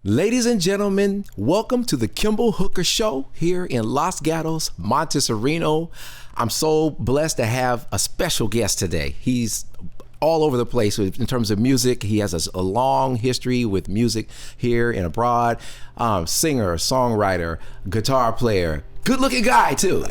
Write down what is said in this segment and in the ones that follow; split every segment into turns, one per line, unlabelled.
Ladies and gentlemen, welcome to the KIMBALL HOOKER Show here in Los Gatos, Montesarino. I'm so blessed to have a special guest today. He's all over the place in terms of music. He has a long history with music here and abroad. Singer, songwriter, guitar player, good-looking guy too.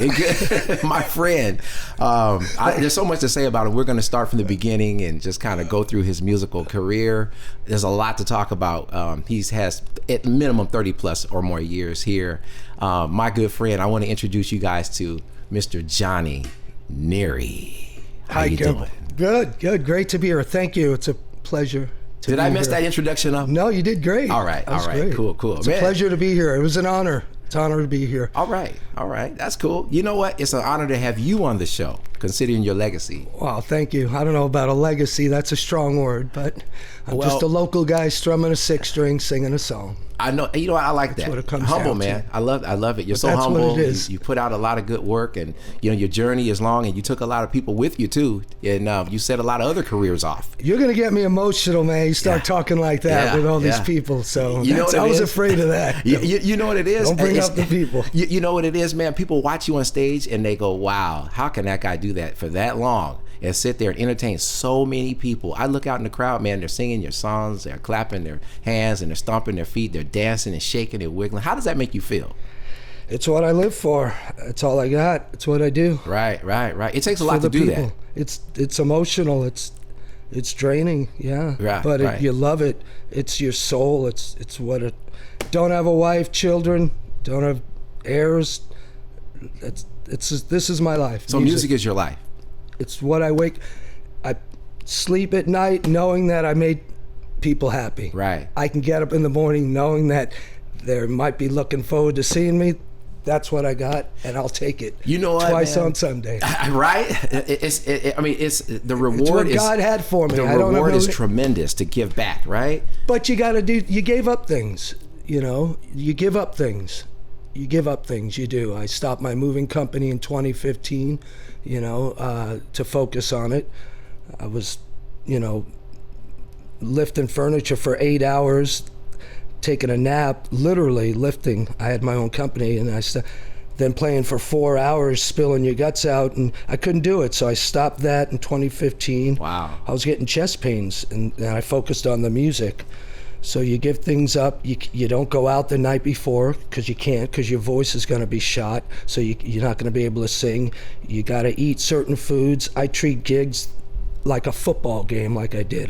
My friend. There's so much to say about him. We're going to start from the beginning and just kind of go through his musical career. There's a lot to talk about. He has at minimum 30 plus or more years here. My good friend, I want to introduce you guys to Mr. Johnny Neri. How you doing?
Good. Great to be here. Thank you. It's a pleasure.
Did I mess that introduction up?
No, you did great.
All right.
Great.
Cool.
It's a pleasure to be here. It was an honor. It's an honor to be here.
All right. That's cool. You know what? It's an honor to have you on the show, considering your legacy.
Wow, thank you. I don't know about a legacy. That's a strong word, but I'm just a local guy strumming a six string, singing a song.
I know. You know what? I like that.
What it comes
humble,
down
man.
to.
I love it. You're so
that's
humble.
What it is.
You put out a lot of good work, and your journey is long, and you took a lot of people with you too, and you set a lot of other careers off.
You're gonna get me emotional, man. You start talking like that with all these people. So I was afraid of that.
You know what it is?
Don't bring up the people.
You know what it is, man. People watch you on stage and they go, "Wow, how can that guy do that for that long?" And sit there and entertain so many people. I look out in the crowd, man, they're singing your songs, they're clapping their hands and they're stomping their feet, they're dancing and shaking and wiggling. How does that make you feel?
It's what I live for. It's all I got. It's what I do.
Right. It takes a lot to do that.
It's emotional. It's draining, yeah.
Right,
but you love it. It's your soul. It's what it. Don't have a wife, children. Don't have heirs. This is my life.
So music is your life.
It's what I sleep at night knowing that I made people happy.
Right.
I can get up in the morning knowing that they might be looking forward to seeing me. That's what I got, and I'll take it.
You know what,
twice
man?
On Sunday.
Right? It's the reward.
It's what God had for me.
The reward is tremendous to give back, right?
But you gave up things. You give up things. You do. I stopped my moving company in 2015, to focus on it. I was, lifting furniture for 8 hours, taking a nap, literally lifting. I had my own company, and then playing for 4 hours, spilling your guts out, and I couldn't do it. So I stopped that in 2015.
Wow.
I was getting chest pains, and I focused on the music. So you give things up. You don't go out the night before because you can't, because your voice is going to be shot. So you're not going to be able to sing. You got to eat certain foods. I treat gigs like a football game, like I did.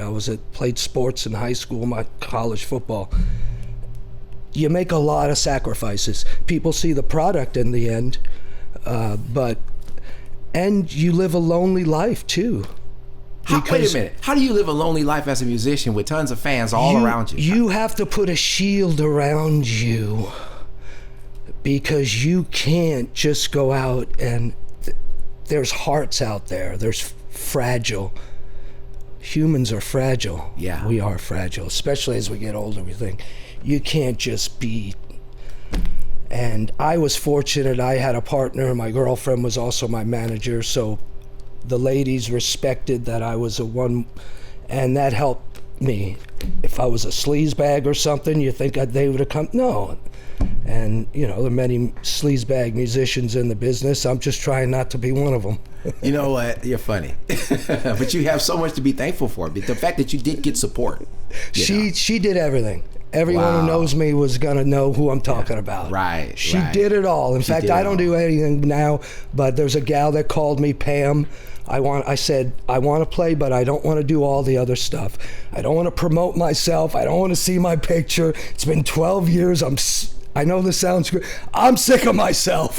Played sports in high school, my college football. You make a lot of sacrifices. People see the product in the end, and you live a lonely life too.
Wait a minute. How do you live a lonely life as a musician with tons of fans all around you?
You have to put a shield around you because you can't just go out and there's hearts out there. There's fragile. Humans are fragile.
Yeah.
We are fragile, especially as we get older. We think you can't just be. And I was fortunate. I had a partner. My girlfriend was also my manager. So the ladies respected that I was a one, and that helped me. If I was a sleazebag or something, you think they would have come? No. And there are many sleazebag musicians in the business. I'm just trying not to be one of them.
You know what? You're funny. But you have so much to be thankful for. The fact that you did get support.
She did everything. Everyone who knows me was going to know who I'm talking about.
Right.
She did it all. In fact, I don't do anything now, but there's a gal that called me, Pam. I said, I want to play, but I don't want to do all the other stuff. I don't want to promote myself. I don't want to see my picture. It's been 12 years. I know this sounds good. I'm sick of myself.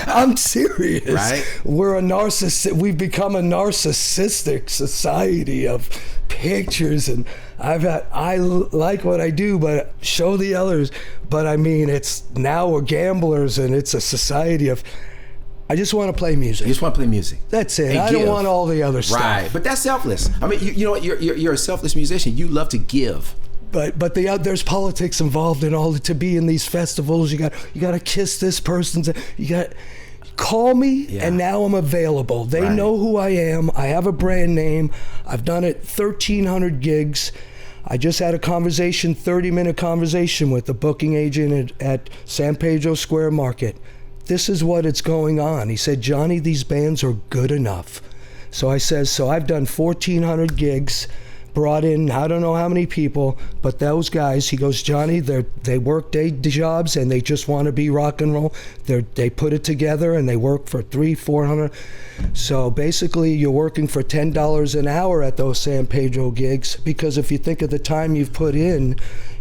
I'm serious.
Right?
We're a narcissist. We've become a narcissistic society of pictures, and I like what I do, but show the others. But I mean, now we're gamblers, and it's a society of. I just want to play music.
You just want to play music.
That's it. I don't want all the other stuff.
Right, but that's selfless. I mean, you know what? You're a selfless musician. You love to give.
But there's politics involved in all to be in these festivals. You got to kiss this person. You got call me, and now I'm available. They know who I am. I have a brand name. I've done it 1,300 gigs. I just had a conversation, 30-minute conversation with the booking agent at San Pedro Square Market. This is what it's going on. He said, Johnny, these bands are good enough. So I said, so I've done 1,400 gigs, brought in I don't know how many people, but those guys, he goes, Johnny, they work day jobs and they just want to be rock and roll. They put it together and they work for $300-400. So basically you're working for $10 an hour at those San Pedro gigs, because if you think of the time you've put in,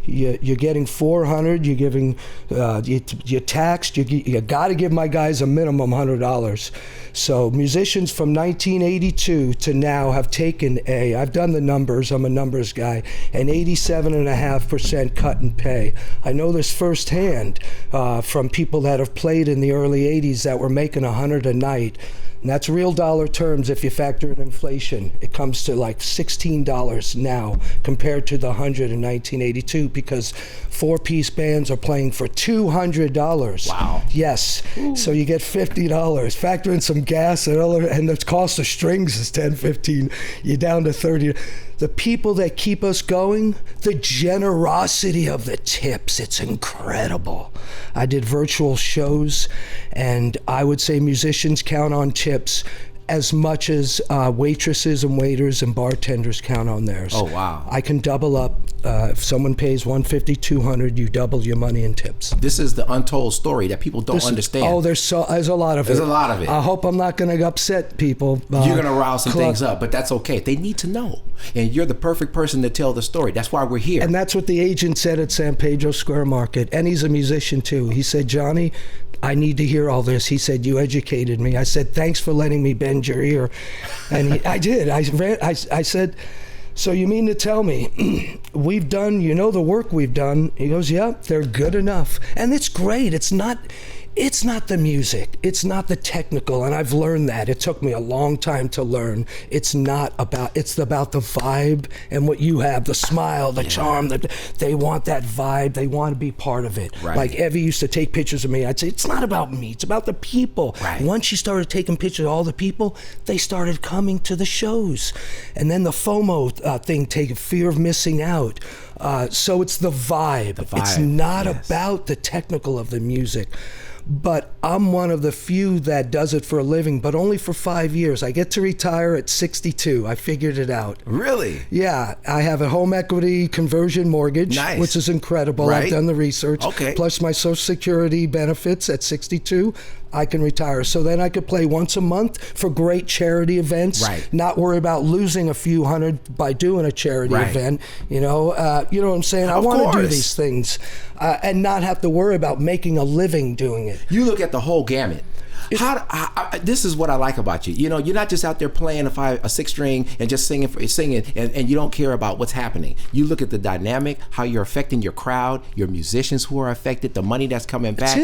you're getting $400. You're giving, you're taxed. You got to give my guys a minimum $100. So musicians from 1982 to now have taken I've done the numbers. I'm a numbers guy. An 87.5% cut in pay. I know this firsthand from people that have played in the early 80s that were making $100 a night. And that's real dollar terms. If you factor in inflation, it comes to like $16 now compared to the $100 in 1982, because 4-piece bands are playing for $200.
Wow.
Yes. Ooh. So you get $50. Factor in some gas and the cost of strings is $10-15. You're down to $30. The people that keep us going, the generosity of the tips, it's incredible. I did virtual shows, and I would say musicians count on tips as much as waitresses and waiters and bartenders count on theirs.
Oh, wow.
I can double up. If someone pays $150, $200, you double your money in tips.
This is the untold story that people don't understand.
Oh, there's a lot of it.
There's a lot of it.
I hope I'm not going to upset people.
You're going to rouse some things up, but that's okay. They need to know. And you're the perfect person to tell the story. That's why we're here.
And that's what the agent said at San Pedro Square Market. And he's a musician too. He said, Johnny, I need to hear all this. He said, you educated me. I said, thanks for letting me bend your ear. And I did. I said, so you mean to tell me we've done, the work we've done? He goes, yeah, they're good enough. And it's great. It's not the music. It's not the technical. And I've learned that. It took me a long time to learn. It's about the vibe and what you have, the smile, the charm. They want that vibe. They want to be part of it.
Right.
Like Evie used to take pictures of me. I'd say, it's not about me. It's about the people.
Right.
Once she started taking pictures of all the people, they started coming to the shows. And then the FOMO thing, fear of missing out. So it's the vibe. It's not about the technical of the music. But I'm one of the few that does it for a living, but only for 5 years. I get to retire at 62. I figured it out.
Really?
Yeah. I have a home equity conversion mortgage, which is incredible.
Right.
I've done the research.
Okay.
Plus my Social Security benefits at 62. I can retire. So then I could play once a month for great charity events.
Right.
Not worry about losing a few hundred by doing a charity event. You know what I'm saying? I want to do these things and not have to worry about making a living doing it.
You look at the whole gamut. This is what I like about you. You're not just out there playing a six string and just singing and you don't care about what's happening. You look at the dynamic, how you're affecting your crowd, your musicians who are affected, the money that's coming back,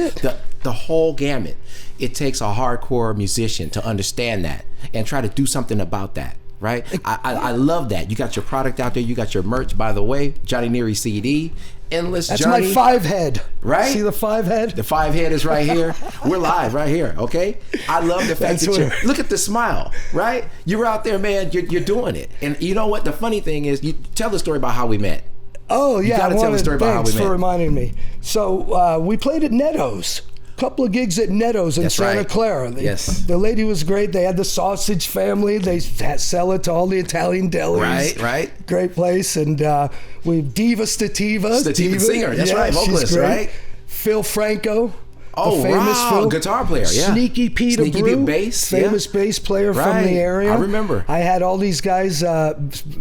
the whole gamut. It takes a hardcore musician to understand that and try to do something about that. Right? I love that. You got your product out there. You got your merch, by the way, Johnny Neri CD. Endless
That's
Journey.
my 5 head.
Right?
See the 5 head?
The 5 head is right here. We're live right here, okay? I love the fact that you look at the smile, right? You're out there, man. You're doing it. And you know what? The funny thing is, you tell the story about how we met.
Oh, yeah.
You got to tell the story about how we met.
Thanks for reminding me. So we played at Netto's. Couple of gigs at Netto's in Santa Clara. The lady was great. They had the sausage family. They sell it to all the Italian delis.
Right.
Great place. And we Diva Stativa.
Stativa singer. That's right. Vocalist, right?
Phil Franco.
Oh,
famous
wow. Guitar player, yeah.
Sneaky Pete Abreu,
bass,
famous bass player from the area.
I remember.
I had all these guys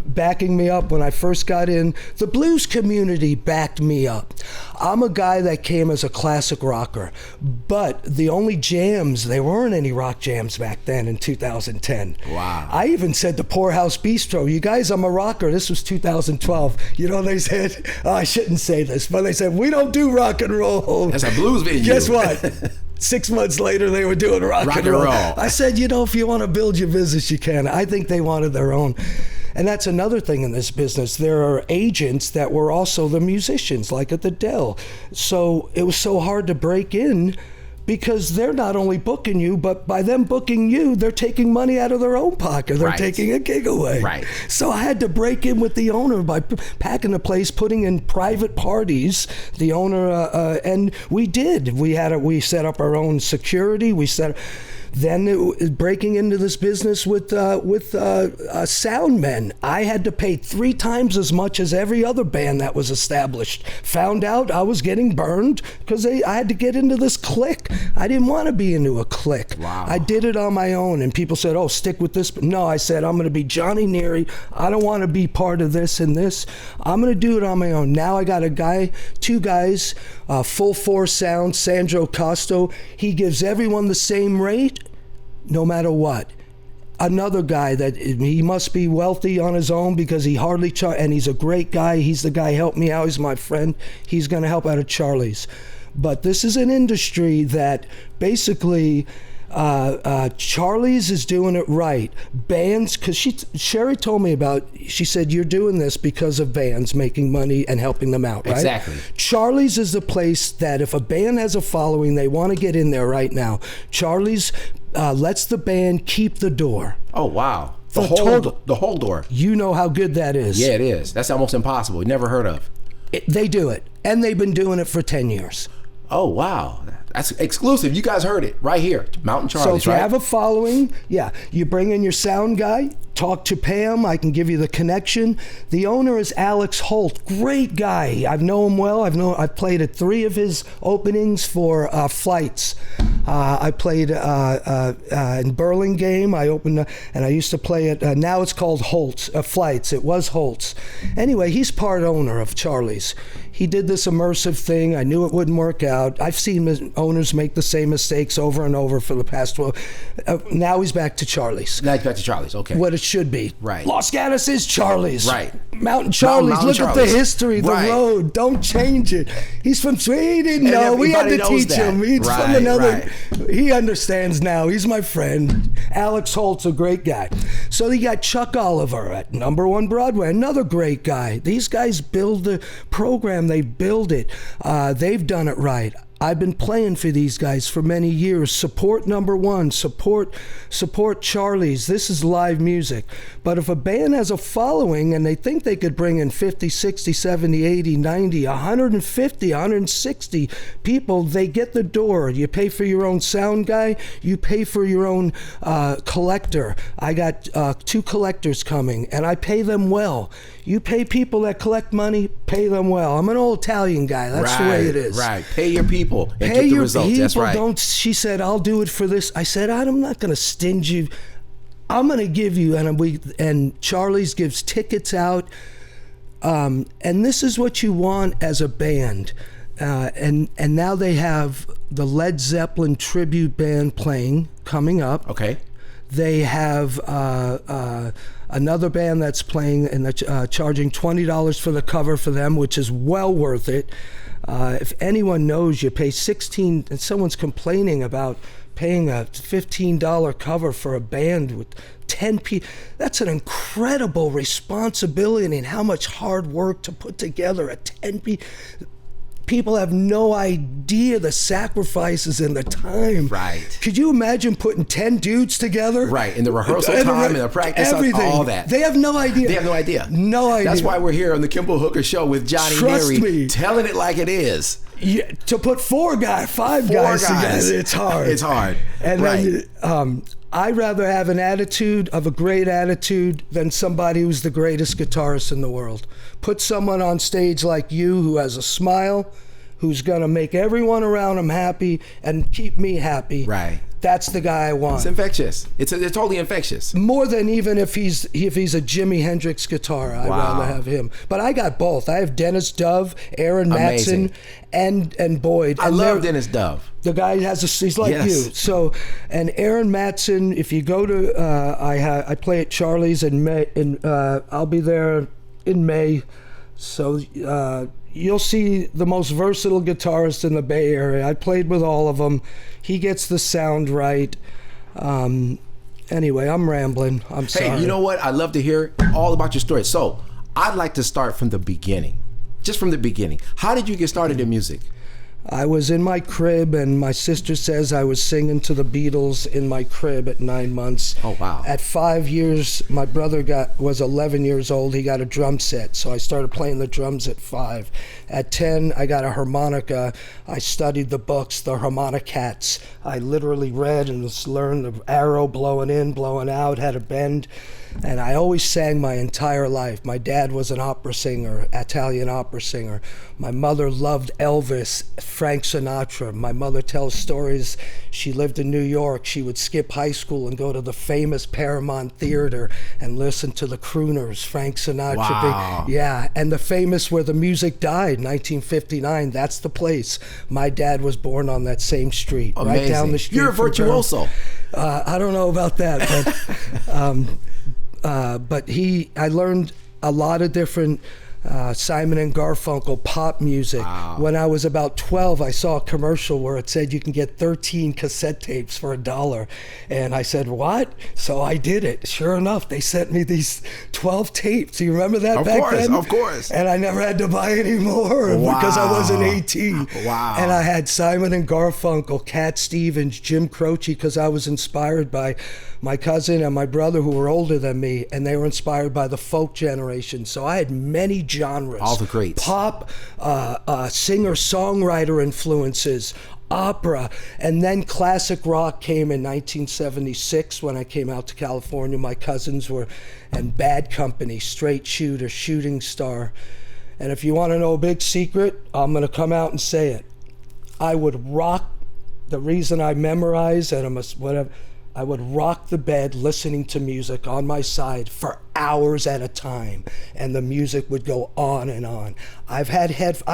backing me up when I first got in. The blues community backed me up. I'm a guy that came as a classic rocker, but the only jams, there weren't any rock jams back then in 2010.
Wow.
I even said to Poorhouse Bistro, you guys, I'm a rocker. This was 2012. They said, I shouldn't say this, but they said, we don't do rock and roll.
That's a blues venue.
Guess what? 6 months later, they were doing rock and roll. I said, if you want to build your business, you can. I think they wanted their own. And that's another thing in this business. There are agents that were also the musicians, like at the Dell. So it was so hard to break in because they're not only booking you, but by them booking you, they're taking money out of their own pocket. They're taking a gig away.
Right.
So I had to break in with the owner by packing the place, putting in private parties. The owner, and we did. We set up our own security. Then breaking into this business with sound men. I had to pay 3 times as much as every other band that was established. Found out I was getting burned because I had to get into this clique. I didn't want to be into a clique.
Wow.
I did it on my own, and people said, "Oh, stick with this." No, I said, "I'm going to be Johnny Neri. I don't want to be part of this and this. I'm going to do it on my own." Now I got 2 guys, Full Force Sound, Sandro Costo. He gives everyone the same rate, no matter what. Another guy that he must be wealthy on his own because he hardly and he's a great guy. He's the guy who helped me out. He's my friend. He's going to help out at Charlie's. But this is an industry that basically Charlie's is doing it right. Bands, because Sherry told me she said, "You're doing this because of bands making money and helping them out," right?
Exactly.
Charlie's is the place that if a band has a following, they want to get in there right now. Charlie's lets the band keep the door.
Oh, wow. The whole door.
You know how good that is.
Yeah, it is. That's almost impossible. Never heard of.
They do it, and they've been doing it for 10 years.
Oh, wow. That's exclusive. You guys heard it right here. Mountain Charlie's,
So if you have a following, you bring in your sound guy, talk to Pam. I can give you the connection. The owner is Alex Holt. Great guy. I've known him well. I've played at 3 of his openings for Flights. I played in Burlingame. I opened, and I used to play at, now it's called Holt's, Flights. It was Holt's. Anyway, he's part owner of Charlie's. He did this immersive thing. I knew it wouldn't work out. I've seen owners make the same mistakes over and over for the past 12. Now he's back to Charlie's.
Now he's back to Charlie's, okay.
What it should be.
Right.
Los Gatos is Charlie's.
Right.
Mountain Charlie's.
Mountain
Look
Charlie's.
at the history, the
Right.
road. Don't change it. He's from Sweden. He didn't know. We had to
everybody
teach
knows that.
him. He's from
Right,
another.
right.
He understands now. He's my friend. Alex Holt's a great guy. So you got Chuck Oliver at #1 Broadway, another great guy. These guys build the program. They build it. They've done it right. I've been playing for these guys for many years. Support #1, support Charlie's. This is live music. But if a band has a following and they think they could bring in 50, 60, 70, 80, 90, 150, 160 people, they get the door. You pay for your own sound guy. You pay for your own collector. I got 2 collectors coming, and I pay them well. You pay people that collect money, pay them well. I'm an old Italian guy. That's the way it is.
Right. Pay your people and
Pay
get the
your
results.
people.
That's right.
Don't. She said, "I'll do it for this." I said, "I'm not going to stinge you. I'm going to give you." And Charlie's gives tickets out. And this is what you want as a band. And now they have the Led Zeppelin tribute band playing coming up.
Okay.
They have another band that's playing and charging $20 for the cover for them, which is well worth it. If anyone knows, you pay $16, and someone's complaining about paying a $15 cover for a band with 10 people. That's an incredible responsibility and how much hard work to put together a 10 people. People have no idea the sacrifices and the time.
Right.
Could you imagine putting 10 dudes together?
Right. In the rehearsal time and the practice,
everything.
all that.
They have no idea.
They have no idea.
No idea.
That's why we're here on the Kimball Hooker Show with Johnny
Trust
Neri,
me.
telling it like it is.
Yeah, to put 5 guys together, it's hard.
It's hard.
And
right.
then I'd rather have an attitude of a great attitude than somebody who's the greatest guitarist in the world. Put someone on stage like you who has a smile, who's going to make everyone around him happy and keep me happy.
Right.
That's the guy I want.
It's infectious. It's totally infectious.
More than even if he's a Jimi Hendrix guitar, I'd rather have him. But I got both. I have Dennis Dove, Aaron Matson, and Boyd.
I love Dennis Dove.
The guy he's like you. So, and Aaron Matson. If you go to, I play at Charlie's in May, and I'll be there in May. So you'll see the most versatile guitarist in the Bay Area. I played with all of them. He gets the sound right. Anyway, I'm rambling. I'm sorry.
Hey, you know what? I'd love to hear all about your story. So I'd like to start from the beginning. Just from the beginning. How did you get started in music?
I was in my crib, and my sister says I was singing to the Beatles in my crib at 9 months.
Oh, wow.
At 5 years, my brother was 11 years old. He got a drum set, so I started playing the drums at 5. At 10, I got a harmonica. I studied the books, the Harmonicats. I literally read and learned the arrow blowing in, blowing out, had a bend. And I always sang my entire life. My dad was an opera singer, Italian opera singer. My mother loved Elvis, Frank Sinatra. My mother tells stories. She lived in New York. She would skip high school and go to the famous Paramount Theater and listen to the crooners, Frank Sinatra.
Wow.
Yeah, and the famous where the music died, 1959, that's the place. My dad was born on that same street,
Amazing.
right down the street.
You're a virtuoso.
I don't know about that, but I learned a lot of different Simon and Garfunkel pop music.
Wow.
When I was about 12, I saw a commercial where it said you can get 13 cassette tapes for $1. And I said, what? So I did it. Sure enough, they sent me these 12 tapes. You remember that back then?
Of course.
And I never had to buy any more because I wasn't 18.
Wow.
And I had Simon and Garfunkel, Cat Stevens, Jim Croce, because I was inspired by my cousin and my brother who were older than me, and they were inspired by the folk generation. So I had many genres.
All the greats.
Pop, singer-songwriter influences, opera, and then classic rock came in 1976 when I came out to California. My cousins were in Bad Company, Straight Shooter, Shooting Star. And if you want to know a big secret, I'm going to come out and say it. I would rock, the reason I memorize and I would rock the bed listening to music on my side for hours at a time, and the music would go on and on. I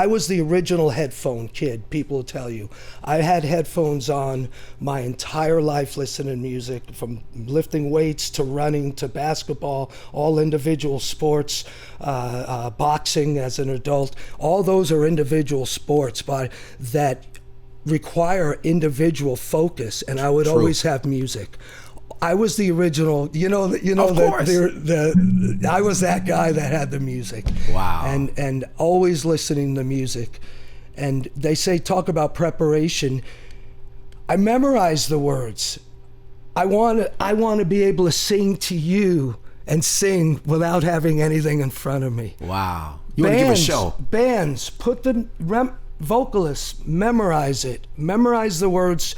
was the original headphone kid, people will tell you. I had headphones on my entire life listening to music, from lifting weights to running to basketball, all individual sports, boxing as an adult. All those are individual sports, but that require individual focus, and I would always have music. I was the original, I was that guy that had the music.
Wow.
And always listening to music. And they say, talk about preparation. I memorized the words. I want to be able to sing to you and sing without having anything in front of me.
Wow. You want to give a show.
Bands, put the vocalists, memorize it. Memorize the words.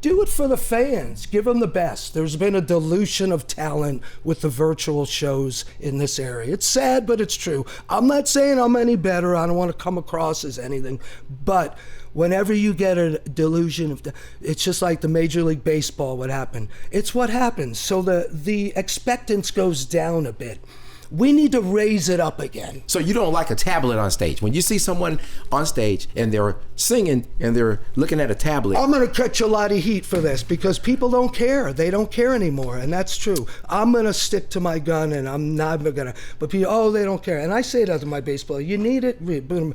Do it for the fans. Give them the best. There's been a dilution of talent with the virtual shows in this area. It's sad, but it's true. I'm not saying I'm any better. I don't want to come across as anything. But whenever you get a delusion of, it's just like the Major League Baseball, what happened. It's what happens. So the expectance goes down a bit. We need to raise it up again.
So you don't like a tablet on stage? When you see someone on stage and they're singing and they're looking at a tablet.
I'm going to catch a lot of heat for this because people don't care. They don't care anymore, and that's true. I'm going to stick to my gun, and I'm not going to. But people, they don't care. And I say that to my bass player. You need it,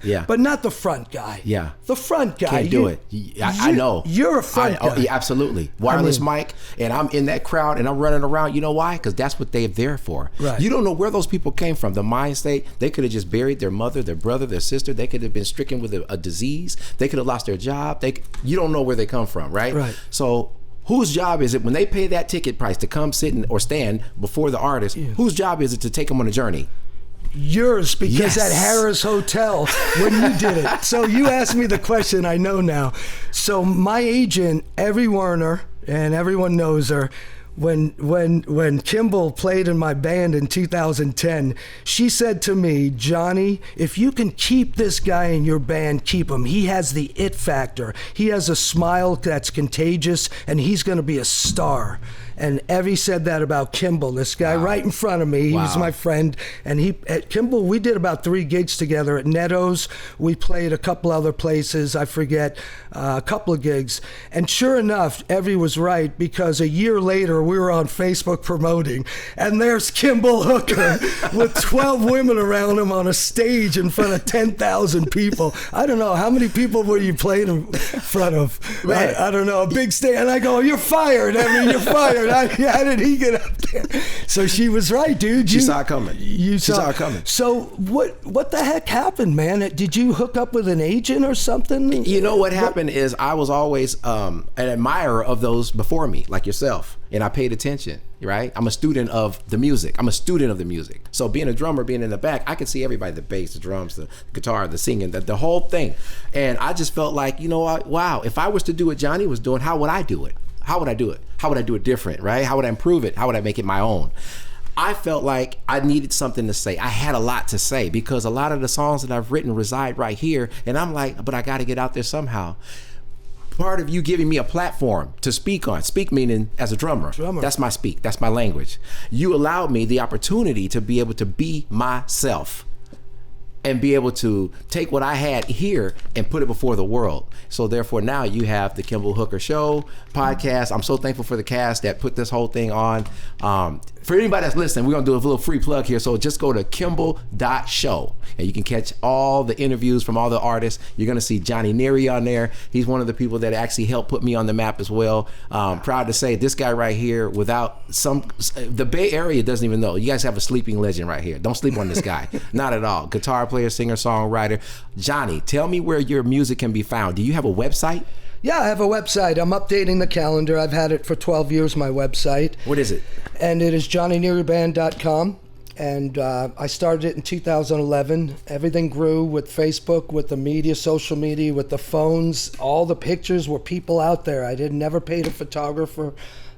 yeah.
But not the front guy.
Yeah.
The front guy.
Can't do it. I know.
You're a front guy.
Oh, yeah, absolutely. Wireless mic, and I'm in that crowd, and I'm running around. You know why? Because that's what they're there for.
Right.
You don't know where those people came from. The mind state, they could have just buried their mother, their brother, their sister. They could have been stricken with a disease. They could have lost their job. You don't know where they come from, right?
Right.
So whose job is it when they pay that ticket price to come sit or stand before the artist? Yeah. Whose job is it to take them on a journey?
Yours, because
yes.
at Harris Hotel when you did it. So you asked me the question, I know now. So my agent, Evie Werner, and everyone knows her, when Kimball played in my band in 2010, she said to me, Johnny, if you can keep this guy in your band, keep him. He has the it factor. He has a smile that's contagious, and he's going to be a star. And Evie said that about Kimball, this guy right in front of me. He's my friend. And at Kimball, we did about 3 gigs together at Netto's. We played a couple other places, I forget, a couple of gigs. And sure enough, Evie was right, because a year later, we were on Facebook promoting, and there's Kimball Hooker with 12 women around him on a stage in front of 10,000 people. I don't know, how many people were you playing in front of? I don't know, a big stage. And I go, you're fired, Evie, you're fired. there. How did he get up there? So she was right, dude.
She saw it coming.
She
saw it coming.
So what the heck happened, man? Did you hook up with an agent or something?
You know what happened is I was always an admirer of those before me, like yourself, and I paid attention, right? I'm a student of the music. So being a drummer, being in the back, I could see everybody, the bass, the drums, the guitar, the singing, the whole thing. And I just felt like, you know what, wow, if I was to do what Johnny was doing, how would I do it? How would I do it? How would I do it different, right? How would I improve it? How would I make it my own? I felt like I needed something to say. I had a lot to say because a lot of the songs that I've written reside right here. And I'm like, but I got to get out there somehow. Part of you giving me a platform to speak on, speak meaning as a drummer. That's my speak, that's my language. You allowed me the opportunity to be able to be myself and be able to take what I had here and put it before the world. So therefore now you have the Kimball Hooker Show podcast. I'm so thankful for the cast that put this whole thing on. For anybody that's listening, we're gonna do a little free plug here. So just go to kimball.show and you can catch all the interviews from all the artists. You're gonna see Johnny Neri on there. He's one of the people that actually helped put me on the map as well. Proud to say this guy right here, the Bay Area doesn't even know. You guys have a sleeping legend right here. Don't sleep on this guy. Not at all. Guitar player, singer, songwriter. Johnny, tell me where your music can be found. Do you have a website?
Yeah, I have a website. I'm updating the calendar. I've had it for 12 years, my website.
What is it?
And it is johnnyneriband.com. And I started it in 2011. Everything grew with Facebook, with the media, social media, with the phones. All the pictures were people out there. I never paid a photographer.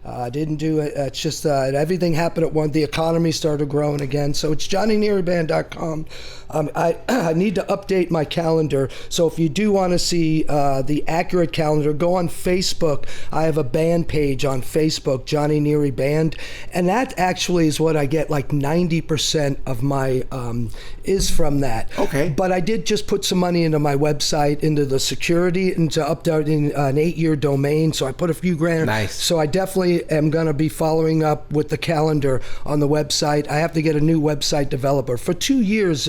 I didn't do it. It's just everything happened at once. The economy started growing again. So it's johnnyneriband.com. I need to update my calendar. So if you do want to see the accurate calendar, go on Facebook. I have a band page on Facebook, Johnny Neri Band. And that actually is what I get, like 90% of my is from that.
Okay.
But I did just put some money into my website, into the security, into updating an 8-year domain. So I put a few grand.
Nice.
So I definitely am going to be following up with the calendar on the website. I have to get a new website developer. For 2 years,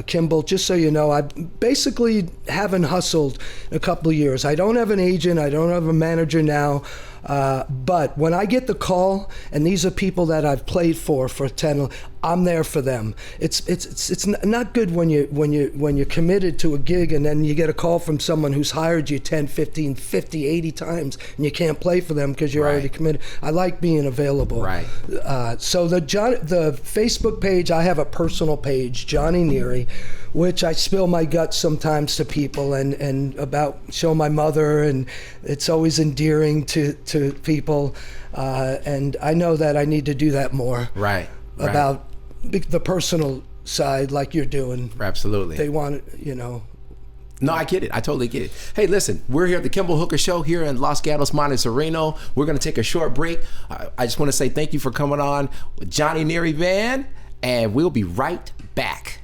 Kimball, just so you know, I basically haven't hustled in a couple of years. I don't have an agent. I don't have a manager now. But when I get the call, and these are people that I've played for 10, I'm there for them. It's not good when you're committed to a gig and then you get a call from someone who's hired you 10, 15, 50, 80 times and you can't play for them because you're already committed. I like being available.
Right.
So the Facebook page, I have a personal page, Johnny Neri, which I spill my guts sometimes to people and about show my mother, and it's always endearing to people. And I know that I need to do that more.
Right.
About the personal side, like you're doing.
Absolutely.
They want it, you know.
No, I get it. I totally get it. Hey, listen, we're here at the Kimball Hooker Show here in Los Gatos, Montessorino. We're going to take a short break. I just want to say thank you for coming on with Johnny Neri Band, and we'll be right back.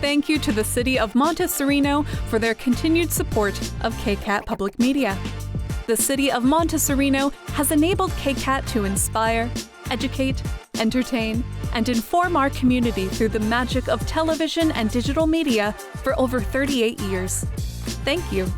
Thank you to the City of Montessorino for their continued support of KCAT Public Media. The City of Montessorino has enabled KCAT to inspire, educate, entertain, and inform our community through the magic of television and digital media for over 38 years. Thank you.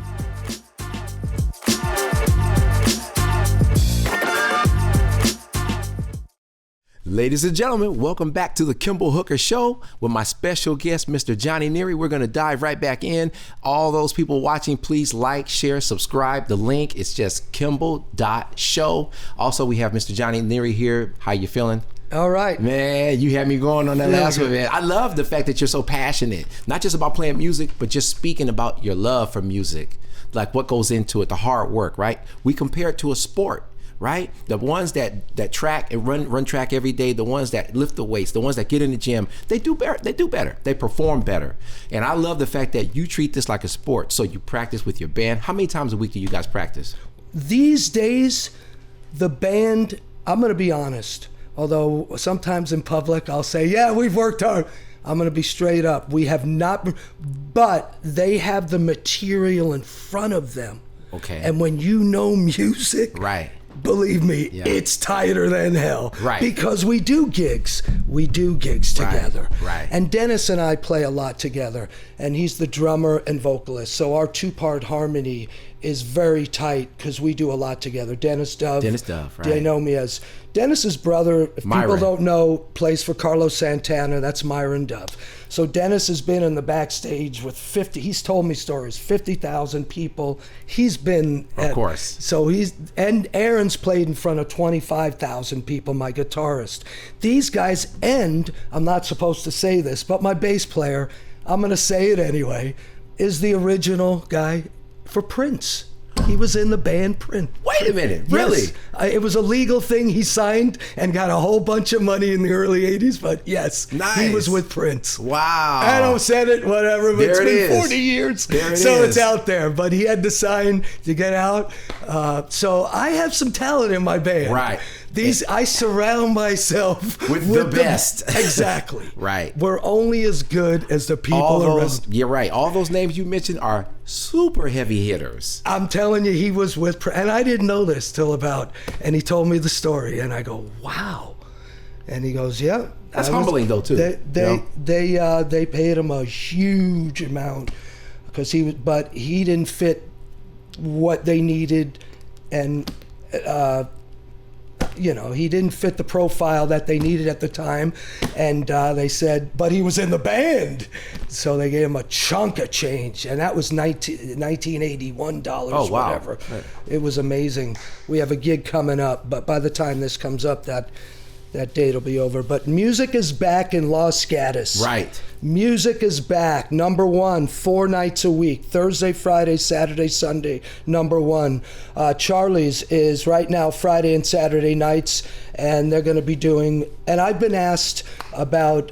Ladies and gentlemen, welcome back to the Kimball Hooker Show with my special guest, Mr. Johnny Neri. We're going to dive right back in. All those people watching, please like, share, subscribe. The link is just kimball.show. Also, we have Mr. Johnny Neri here. How you feeling?
All right.
Man, you had me going on that last one, man. I love the fact that you're so passionate, not just about playing music, but just speaking about your love for music, like what goes into it, the hard work, right? We compare it to a sport. Right? The ones that track and run track every day, the ones that lift the weights, the ones that get in the gym, they do better. They perform better. And I love the fact that you treat this like a sport. So you practice with your band. How many times a week do you guys practice?
These days, the band, I'm going to be honest, although sometimes in public I'll say, yeah, we've worked hard. I'm going to be straight up. We have not, but they have the material in front of them.
Okay.
And when you know music,
right,
believe me,
Yeah.
it's tighter than hell.
Right.
Because we do gigs. We do gigs together.
Right.
And Dennis and I play a lot together. And he's the drummer and vocalist. So our two-part harmony is very tight because we do a lot together. Dennis Dove.
Right.
They know me as Dennis's brother. If people don't know, plays for Carlos Santana. That's Myron Dove. So Dennis has been in the backstage with 50. He's told me stories. 50,000 people. He's been.
Of course.
So and Aaron's played in front of 25,000 people. My guitarist. These guys I'm not supposed to say this, but my bass player, I'm gonna say it anyway, is the original guy for Prince. He was in the band Prince.
Wait a minute, really?
Yes. It was a legal thing. He signed and got a whole bunch of money in the early 80s, but yes,
nice.
He was with Prince.
Wow.
I don't said it, whatever, but it's been 40 years, so it's out there. But he had to sign to get out. So I have some talent in my band.
Right.
I surround myself
with the best.
Exactly.
Right.
We're only as good as the people around.
You're right. All those names you mentioned are super heavy hitters.
I'm telling you, he was with, and I didn't know this till and he told me the story, and I go, wow. And he goes, yeah.
That's humbling though too.
They paid him a huge amount because but he didn't fit what they needed, and he didn't fit the profile that they needed at the time, and they said, but he was in the band, so they gave him a chunk of change, and that was $1981,
oh, wow.
Whatever.
Right.
It was amazing. We have a gig coming up, but by the time this comes up, that date will be over. But Musiq is back in Los Gatos.
Right.
Musiq is back, #1, 4 nights a week, Thursday, Friday, Saturday, Sunday, #1. Charlie's is right now Friday and Saturday nights, and they're going to be doing, and I've been asked about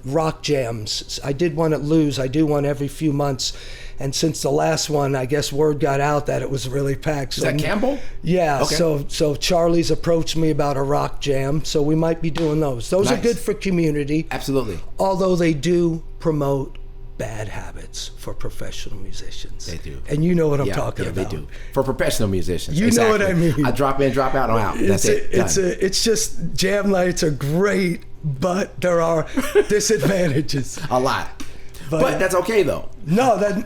rock jams. I did one at Lou's. I do one every few months. And since the last one, I guess word got out that it was really packed. So,
is that Campbell?
Yeah.
Okay.
So Charlie's approached me about a rock jam. So we might be doing those. Those are good for community.
Absolutely.
Although they do promote bad habits for professional musicians.
They do.
And you know what I'm talking about.
Yeah, they do. For professional musicians.
You know what I mean.
I drop in, drop out, I'm out. That's it.
It's just jam nights are great, but there are disadvantages.
A lot. But that's okay though.
No, that's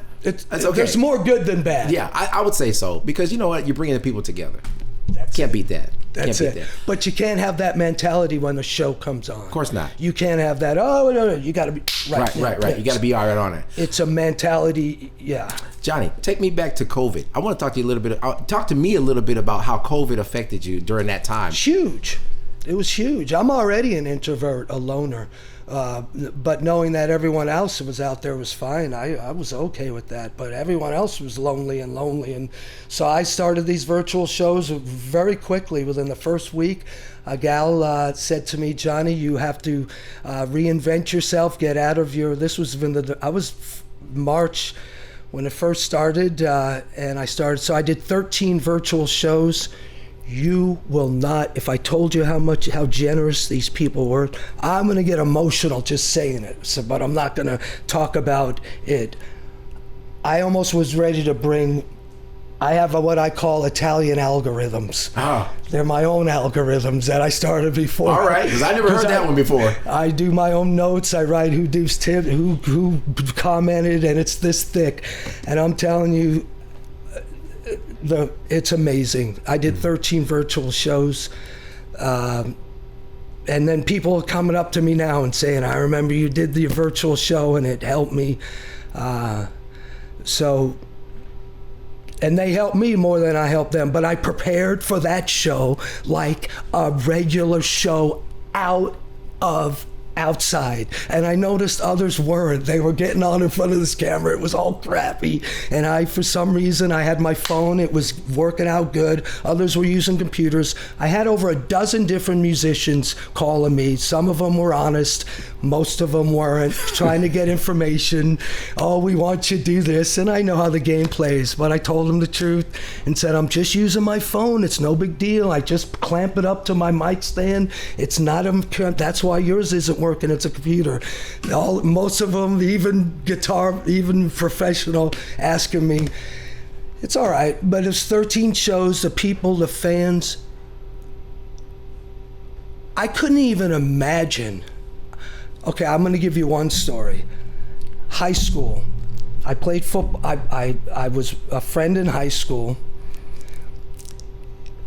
okay. There's more good than bad.
Yeah, I would say so, because you know what, you're bringing the people together. Can't beat that.
That's it. But you can't have that mentality when the show comes on.
Of course not.
You can't have that. Oh no, you got to be right.
You got to be all right on it.
It's a mentality. Yeah.
Johnny, take me back to COVID. I want to talk to you a little bit. Talk to me a little bit about how COVID affected you during that time.
Huge. It was huge. I'm already an introvert, a loner. But knowing that everyone else was out there was fine. I was okay with that, but everyone else was lonely, and so I started these virtual shows very quickly. Within the first week, a gal said to me, Johnny, you have to reinvent yourself, get out of your, this was I was March when it first started, and so I did 13 virtual shows. You will not, if I told you how generous these people were, I'm going to get emotional just saying it, but I'm not going to talk about it. I almost was ready to I have what I call Italian algorithms.
Ah.
They're my own algorithms that I started before.
All right, because I never heard that one before.
I do my own notes. I write who commented, and it's this thick. And I'm telling you, it's amazing. I did 13 virtual shows, and then people are coming up to me now and saying, I remember you did the virtual show and it helped me. And they helped me more than I helped them, but I prepared for that show like a regular show outside, and I noticed others weren't. They were getting on in front of this camera. It was all crappy, and for some reason I had my phone. It was working out good. Others were using computers. I had over a dozen different musicians calling me. Some of them were honest, most of them weren't, trying to get information. Oh, we want you to do this, and I know how the game plays, but I told them the truth and said, I'm just using my phone. It's no big deal. I just clamp it up to my mic stand. It's not that's why yours isn't working. It's a computer. Most of them, even professional, asking me. It's all right, but it's 13 shows. The people, the fans I couldn't even imagine. Okay, I'm going to give you one story. High school. I played football. I was a friend in high school.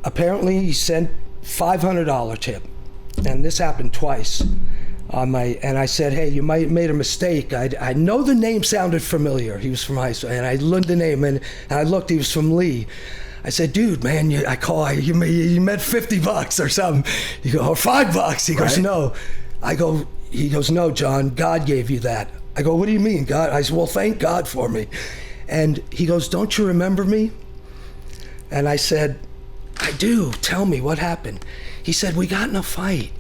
Apparently, he sent $500 tip, and this happened twice. And I said, hey, you might have made a mistake. I know the name sounded familiar. He was from high school, and I learned the name, and I looked. He was from Lee. I said, dude, man, you meant $50 or something. He goes, or $5. He goes, no. He goes, no, John, God gave you that. I go, what do you mean, God? I said, well, thank God for me. And he goes, don't you remember me? And I said, I do. Tell me, what happened? He said, we got in a fight,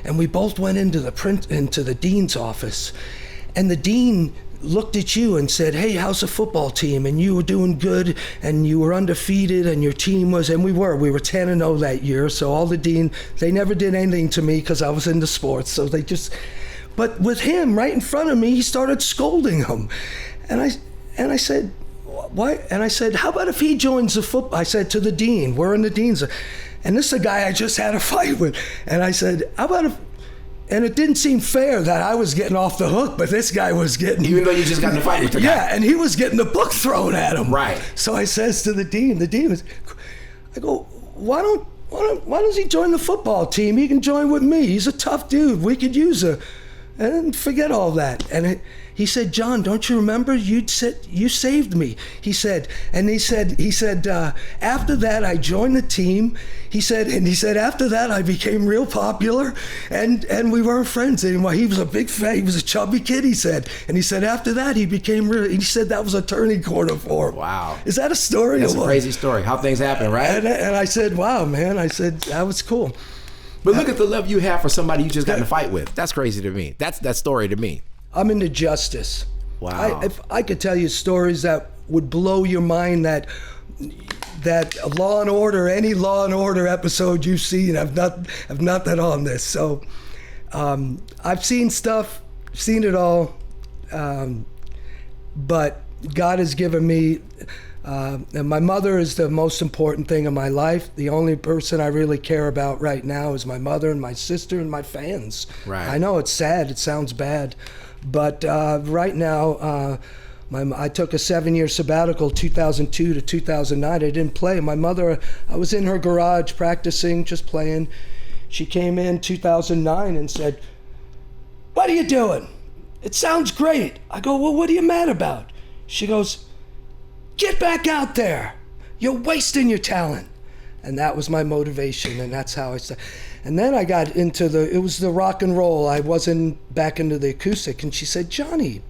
and we both went into the dean's office, and the dean looked at you and said, hey, how's the football team? And you were doing good, and you were undefeated, and your team was, and we were 10-0 that year. So all the dean, they never did anything to me because I was into sports. So they just, but with him right in front of me, he started scolding him. And I said, why? And I said, how about if he joins the football? I said to the dean, we're in the dean's, and this is a guy I just had a fight with. And I said, how about if, and it didn't seem fair that I was getting off the hook, but this guy was getting...
Even though you just got in a fight with the guy.
Yeah, and he was getting the book thrown at him.
Right.
So I says to the dean was... I go, why doesn't he join the football team? He can join with me. He's a tough dude. We could use a... And forget all that. And he said, John, don't you remember? You saved me. He said, after that, I joined the team. He said, after that, I became real popular, and we weren't friends anymore. He was a big fan. He was a chubby kid, he said. And he said, after that, he became real. He said that was a turning corner for him.
Wow.
Is that a story?
That's a crazy story. How things happen, right?
And I said, wow, man. I said, that was cool.
But look at the love you have for somebody you just got in a fight with. That's crazy to me. That's that story to me.
I'm into justice.
Wow.
If I could tell you stories that would blow your mind, that Law and Order, any Law and Order episode you've seen, I've not that on this. So I've seen stuff, seen it all, but God has given me. And my mother is the most important thing in my life. The only person I really care about right now is my mother and my sister and my fans.
Right.
I know it's sad. It sounds bad. But right now, I took a 7-year sabbatical, 2002 to 2009. I didn't play. My mother, I was in her garage practicing, just playing. She came in 2009 and said, what are you doing? It sounds great. I go, well, what are you mad about? She goes, get back out there. You're wasting your talent. And that was my motivation, and that's how I started. And then I got into it was the rock and roll. I wasn't back into the acoustic. And she said, Johnny,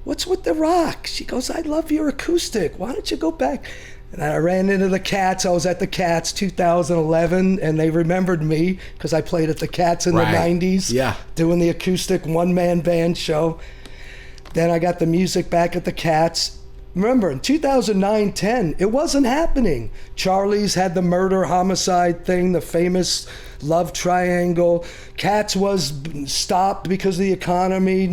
what's with the rock? She goes, I love your acoustic. Why don't you go back? And I ran into the Cats. I was at the Cats 2011, and they remembered me because I played at the Cats in the 90s.
Yeah.
Doing the acoustic one-man band show. Then I got the Musiq back at the Cats. Remember, in 2009-10, it wasn't happening. Charlie's had the murder homicide thing, the famous love triangle. Cats was stopped because of the economy.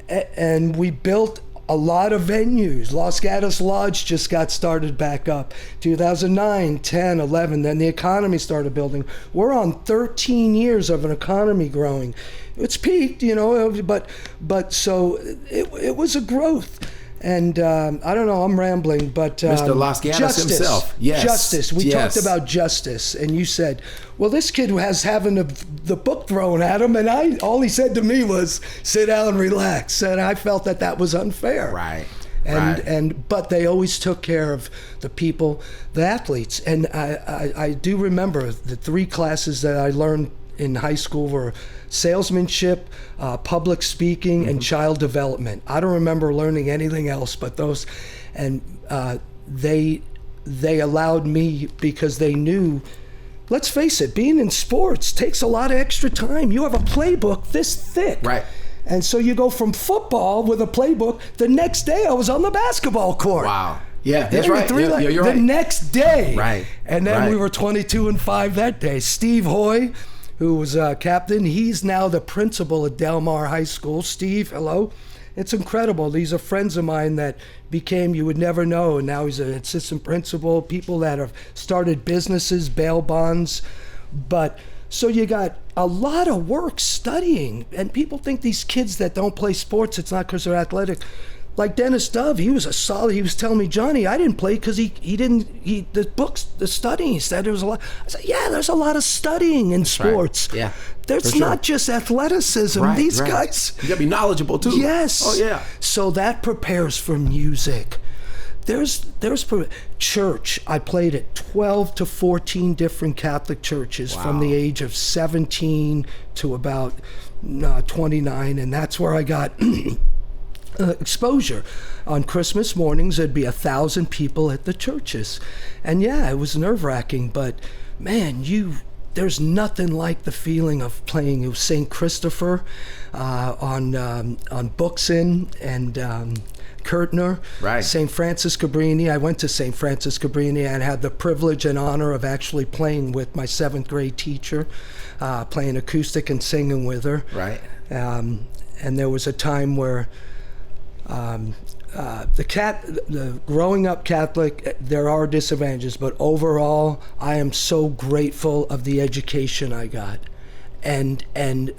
And we built a lot of venues. Los Gatos Lodge just got started back up. 2009, 10, 11, then the economy started building. We're on 13 years of an economy growing. It's peaked, but so it was a growth. And I don't know, I'm rambling, but
Mr. Los Gatos himself. Yes.
Justice. We talked about justice, and you said, well, this kid was having the book thrown at him, and all he said to me was, sit down and relax. And I felt that was unfair.
Right.
But they always took care of the people, the athletes. And I do remember the 3 classes that I learned in high school were salesmanship, public speaking, and child development. I don't remember learning anything else but those. And they allowed me, because they knew, let's face it, being in sports takes a lot of extra time. You have a playbook this thick.
Right.
And so you go from football with a playbook. The next day I was on the basketball court.
Wow. Yeah, that's right. You're right.
The next day.
Right.
And then we were 22-5 that day. Steve Hoy, who was captain, he's now the principal at Del Mar High School. Steve, hello. It's incredible. These are friends of mine that became, you would never know, and now he's an assistant principal, people that have started businesses, bail bonds. But So you got a lot of work studying, and people think these kids that don't play sports, it's not because they're athletic. Like Dennis Dove, he was telling me, Johnny, I didn't play because the studying, he said there was a lot. I said, yeah, there's a lot of studying in sports.
Right. Yeah.
There's not just athleticism.
Right,
These
right.
guys.
You gotta be knowledgeable too.
Yes.
Oh yeah.
So that prepares for music. There's church. I played at 12 to 14 different Catholic churches from the age of 17 to about 29, and that's where I got exposure. On Christmas mornings, there'd be 1,000 people at the churches, and yeah, it was nerve-wracking. But man, there's nothing like the feeling of playing with St. Christopher on Buxton and Kurtner,
right.
St. Francis Cabrini. I went to St. Francis Cabrini and had the privilege and honor of actually playing with my 7th grade teacher, playing acoustic and singing with her.
Right.
And there was a time where the growing up Catholic, there are disadvantages, but overall, I am so grateful of the education I got. And I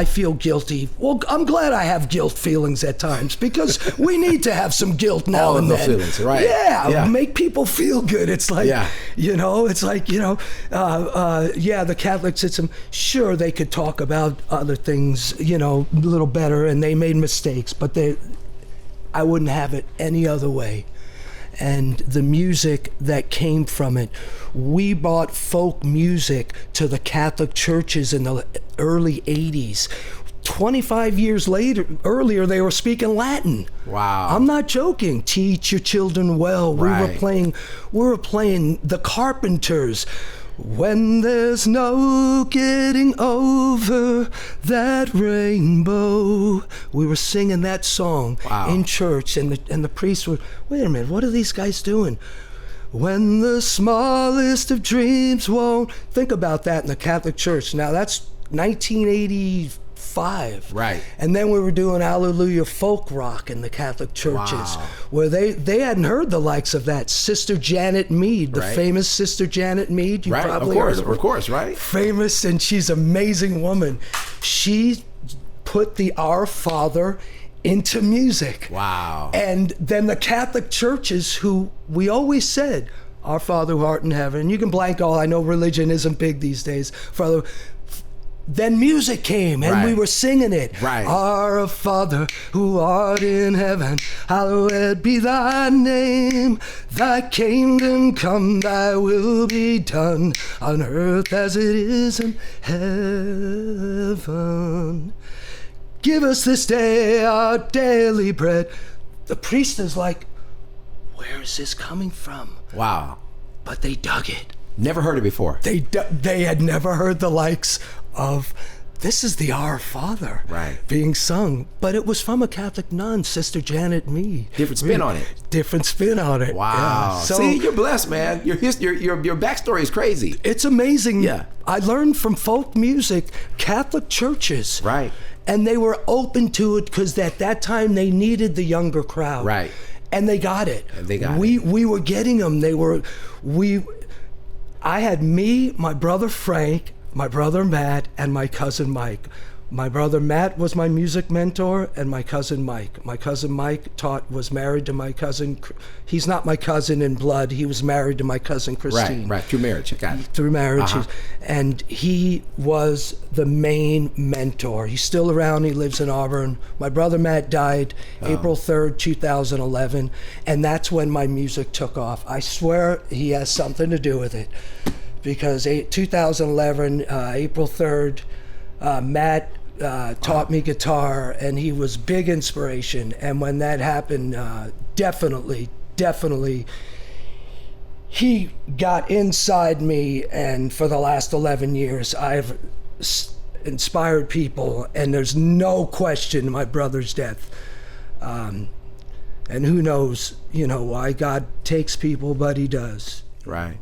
feel guilty. Well, I'm glad I have guilt feelings at times, because we need to have some guilt now
All
and
of the
then.
feelings, right?
Yeah, make people feel good. It's like, the Catholic system, sure, they could talk about other things, a little better, and they made mistakes, but I wouldn't have it any other way. And the music that came from it. We brought folk music to the Catholic churches in the early 80s. 25 years earlier, they were speaking Latin.
Wow.
I'm not joking. Teach your children well.
Right.
We were playing the Carpenters. When there's no getting over that rainbow. We were singing that song in church, and the priest would, wait a minute, what are these guys doing? When the smallest of dreams won't. Think about that in the Catholic Church. Now that's 1985.
Right.
And then we were doing Alleluia folk rock in the Catholic churches, where they hadn't heard the likes of that. Sister Janet Mead, the famous Sister Janet Mead. You probably heard of her.
Of course, right?
Famous, and she's an amazing woman. She put the Our Father into music.
Wow.
And then the Catholic churches, who we always said, Our Father who art in heaven, and you can blank all, I know religion isn't big these days, Father. Then music came, and we were singing it.
Right.
Our Father who art in heaven, hallowed be thy name. Thy kingdom come, thy will be done on earth as it is in heaven. Give us this day our daily bread. The priest is like, where is this coming from?
Wow.
But they dug it.
Never heard it before.
They had never heard the likes of, this is the Our Father being sung. But it was from a Catholic nun, Sister Janet Mead.
Different spin on it.
Different spin on it.
Wow.
Yeah. So,
see, you're blessed, man. Your backstory is crazy.
It's amazing.
Yeah.
I learned from folk music, Catholic churches.
Right.
And they were open to it because at that time they needed the younger crowd.
Right.
And they got it.
We
were getting them. I had me, my brother Frank, my brother Matt, and my cousin Mike. My brother Matt was my music mentor, and my cousin Mike. My cousin Mike was married to my cousin. He's not my cousin in blood. He was married to my cousin Christine.
Right, through marriage. Got it.
Through marriage. And he was the main mentor. He's still around. He lives in Auburn. My brother Matt died April 3rd, 2011, and that's when my music took off. I swear he has something to do with it, because 2011, April 3rd, Matt taught me guitar, and he was big inspiration. And when that happened, definitely, he got inside me. And for the last 11 years, I've inspired people, and there's no question my brother's death. And who knows, why God takes people, but he does.
Right.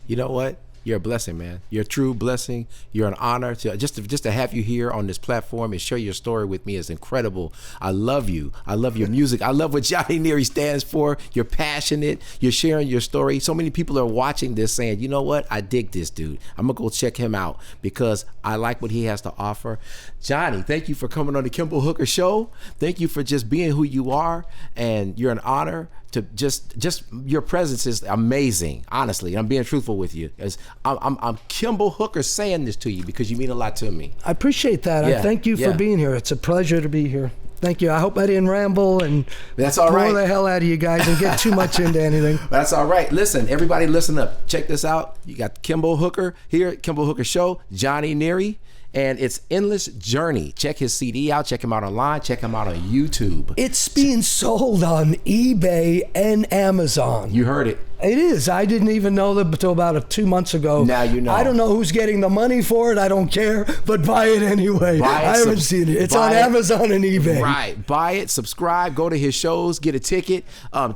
You know what? You're a blessing, man. You're a true blessing. You're an honor to just to have you here on this platform and share your story with me is incredible. I love you. I love your music. I love what Johnny Neri stands for. You're passionate. You're sharing your story. So many people are watching this saying, you know what? I dig this dude. I'm going to go check him out because I like what he has to offer. Johnny, thank you for coming on the Kimball Hooker Show. Thank you for just being who you are, and you're an honor to just your presence is amazing. Honestly, I'm being truthful with you. As I'm Kimball Hooker saying this to you because you mean a lot to me.
I appreciate that.
Yeah,
I thank you for being here. It's a pleasure to be here. Thank you. I hope I didn't ramble and
that's all right.
Bore the hell out of you guys and get too much into anything.
That's all right. Listen, everybody listen up. Check this out. You got Kimball Hooker here at Kimball Hooker Show, Johnny Neri, and it's Endless Journey. Check his CD out. Check him out online. Check him out on YouTube.
It's being sold on eBay and Amazon.
You heard it.
It is. I didn't even know that until about 2 months ago.
Now you know.
I don't know who's getting the money for it. I don't care, but buy it anyway. I haven't seen it. It's on Amazon and eBay.
Right. Buy it, subscribe, go to his shows, get a ticket.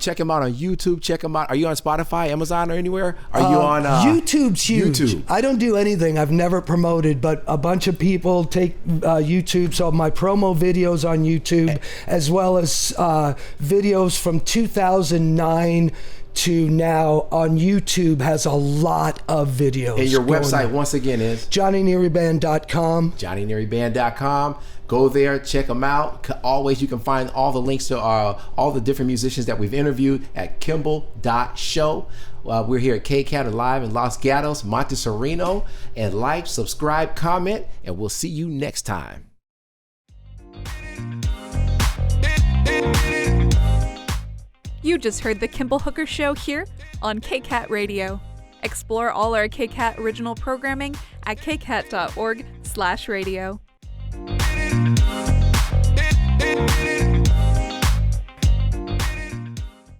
Check him out on YouTube. Check him out. Are you on Spotify, Amazon, or anywhere? Are you on
YouTube's huge.
YouTube.
I don't do anything. I've never promoted, but a bunch of people take YouTube. So my promo videos on YouTube, as well as videos from 2009 to now on YouTube, has a lot of videos.
And your website, once again, is
JohnnyNeriBand.com.
JohnnyNeriBand.com. Go there, check them out. Always, you can find all the links to all the different musicians that we've interviewed at Kimball.show. We're here at KCAT Live in Los Gatos, Montessorino. And like, subscribe, comment, and we'll see you next time.
You just heard the Kimball Hooker Show here on KCAT Radio. Explore all our KCAT original programming at kcat.org/radio.